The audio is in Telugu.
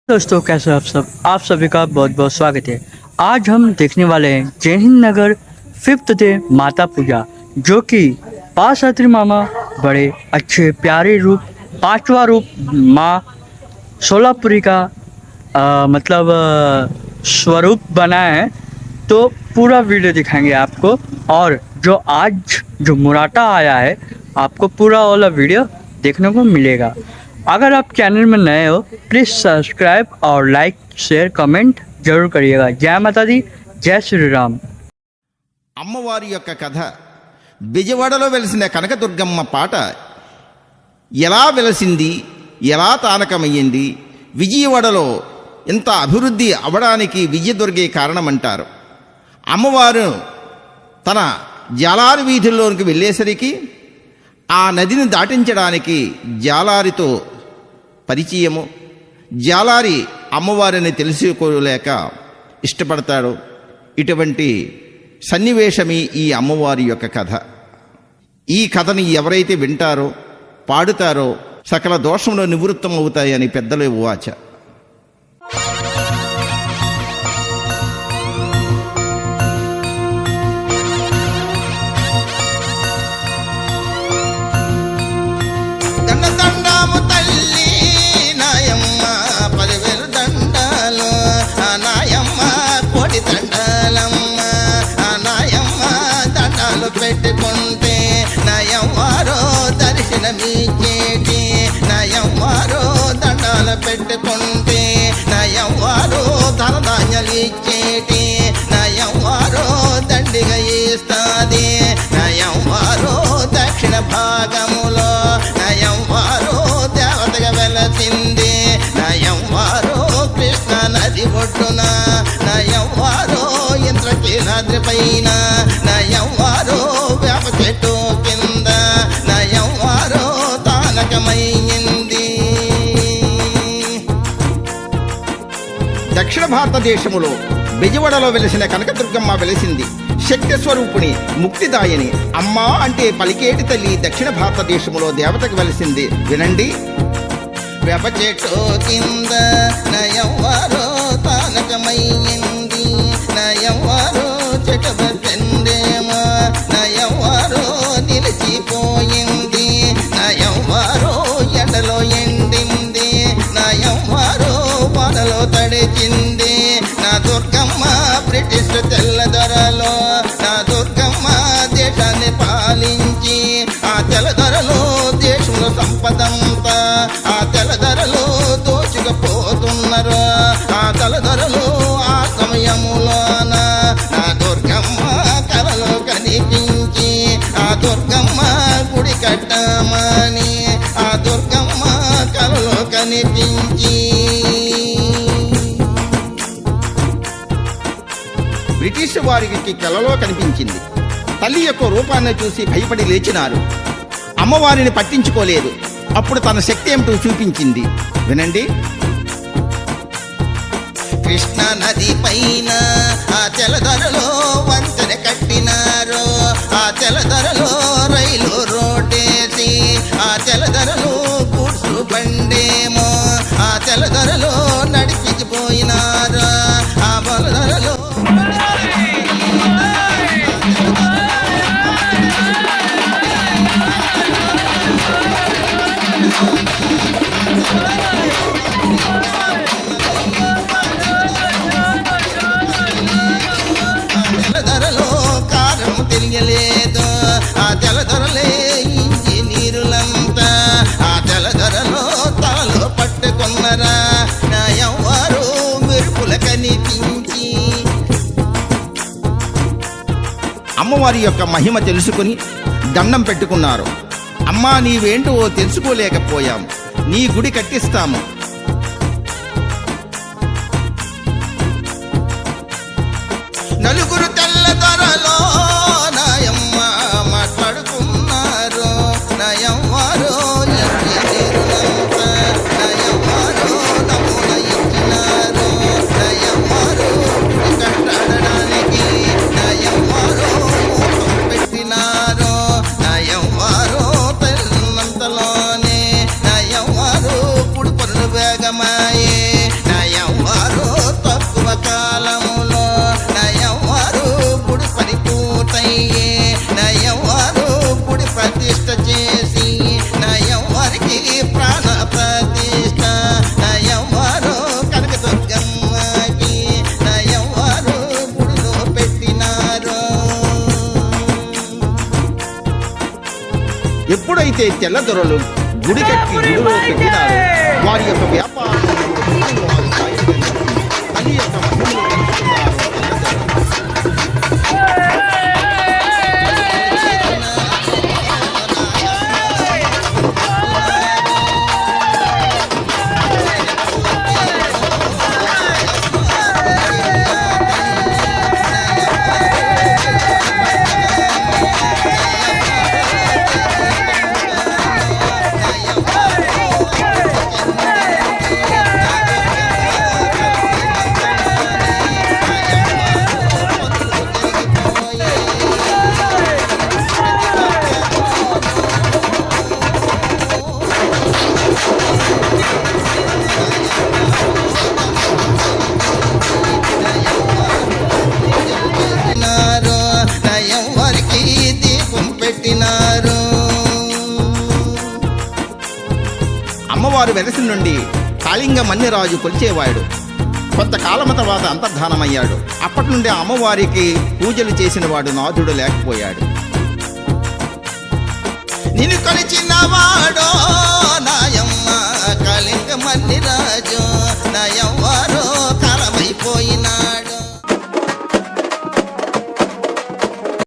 दोस्तों, कैसे हो आप सभी का बहुत बहुत स्वागत है। आज हम देखने वाले हैं जय हिंद नगर 5th डे माता पूजा, जो कि पाशात्री मामा बड़े अच्छे प्यारे रूप 5वां रूप माँ सोलापुरी का स्वरूप बनाया है। तो पूरा वीडियो दिखाएंगे आपको, और जो आज जो मुराटा आया है आपको पूरा वाला वीडियो देखने को मिलेगा। अगर आप चैनल में नए हो प्लीज़ सब्सक्राइब और लाइक शेयर कमेंट जरूर करिएगा। जय माता दी, जय श्री राम। అమ్మవారి యొక్క కథ బెజవాడలో వెలిసిన కనకదుర్గమ్మ పాట ఎలా వెలసింది, ఎలా తానకమయ్యింది, విజయవాడలో ఎంత అభివృద్ధి అవడానికి విజయదుర్గే కారణమంటారు. అమ్మవారు తన జాలారి వీధుల్లోనికి వెళ్ళేసరికి ఆ నదిని దాటించడానికి జాలారితో పరిచయము, జాలారి అమ్మవారిని తెలుసుకోలేక ఇష్టపడతాడు. ఇటువంటి సన్నివేశమే ఈ అమ్మవారి యొక్క కథ. ఈ కథని ఎవరైతే వింటారో పాడుతారో సకల దోషములు నివృత్తం అవుతాయని పెద్దలు వాచ. పెట్టుకుంటే నయవారో దర్శనమిచ్చేటి, నయవారో దండాలు పెట్టుకుంటే నయవారో ధనధాన్యాలు ఇచ్చేటి, నయవారో దండిగా ఇస్తాది, నయవారో దక్షిణ భాగములో నయవారో దేవతగా వెలసింది, నయవారో కృష్ణ నది ఒడ్డున నయవారో ఇంద్రకీలాద్రి పైన నయవారో వేప చెట్టు కింద నయవారో తానకమైంది. దక్షిణ భారతదేశములో బెజవాడలో వెలిసిన కనకదుర్గమ్మ వెలిసింది. శక్తి స్వరూపిణి, ముక్తిదాయని. అమ్మా అంటే పలికేటి తల్లి దక్షిణ భారతదేశములో దేవతకు వెలిసింది. వినండి. వేప చెట్టు కింద నయవారో తానకమైంది, నయవారో చెట్టు బెండేమో నయవారో నిలిచిపోయింది, నయవారో ఎండలో ఎండింది, నయవారో వానలో తడిచింది. నా దుర్గమ్మ బ్రిటిష్ తెల్లదొరలో, నా దుర్గమ్మ దేశాన్ని పాలించి ఆ తెల్లదొరలో దేశంలో సంపదంతా ఆ తెల్లదొరలో దోచుకుపోతున్నారు. ఆ తెల్లదొరలో ఆ సమయములోన నా దుర్గమ్మ కలలో కనిపించి ఆ దుర్గమ్మ గుడి కట్టమని ఆ దుర్గమ్మ కలలో కనిపించి. బ్రిటిష్ వారికి కలలో కనిపించింది. తల్లి యొక్క రూపాన్ని చూసి భయపడి లేచినారు. అమ్మవారిని పట్టించుకోలేదు. అప్పుడు తన శక్తి ఏమిటో చూపించింది. వినండి. కృష్ణ నది పైన ఆ తెల్లదొరలో వంతెన కట్టినారు, ఆ తెల్లదొరలో రైలు రోడ్డేసి ఆ తెల్లదొరలో గూడ్సు బండేమో ఆ తెల్లదొరలో నడిపించిపోయినారు. ఆ బలదొరలో తెల్లదొరలో కారం తెలియలేదు, ఆ తెల్లదొరలే ఇంజనీరులంతా ఆ తెల్లదొరలో తలలో పట్టుకున్నరా నయవారు మెరుపుల కనిపించి. అమ్మవారి యొక్క మహిమ తెలుసుకుని దండం పెట్టుకున్నారు. అమ్మా, నీవేంటో తెలుసుకోలేకపోయాము, నీ గుడి కట్టిస్తాము. నలుగురు తెల్లదొరలో నయమ్మ మాట్లాడుకున్నారు, నయవ్వారో ఇంజనీరులంతా నయవ్వారో నమూన ఇచ్చినారు, నయవ్వారో కట్టడానికి నయవ్వారో మూతం పెట్టినారు, నయవ్వారో తెల్లంతలోనే నయవ్వారో పుడు పనులు వేగమాయే. అయితే తెల్లదొరలు గుడి కట్టి గుడిలో పెట్టినారు. వారి యొక్క వ్యాపారం వారి స్థాయిని పెంచి తల్లి యొక్క మహిమను పెంచుతున్నారు తెల్లదొరలు. నయం వారికి దీపం పెట్టినారు. అమ్మవారు వెలసి నుండి కాళింగ మన్యరాజు కొలిచేవాడు. కొంతకాలము తర్వాత అంతర్ధానమయ్యాడు. అప్పటి నుండి ఆ అమ్మవారికి పూజలు చేసిన వాడు నాథుడు లేకపోయాడు. నిన్ను కొలిచిన వాడో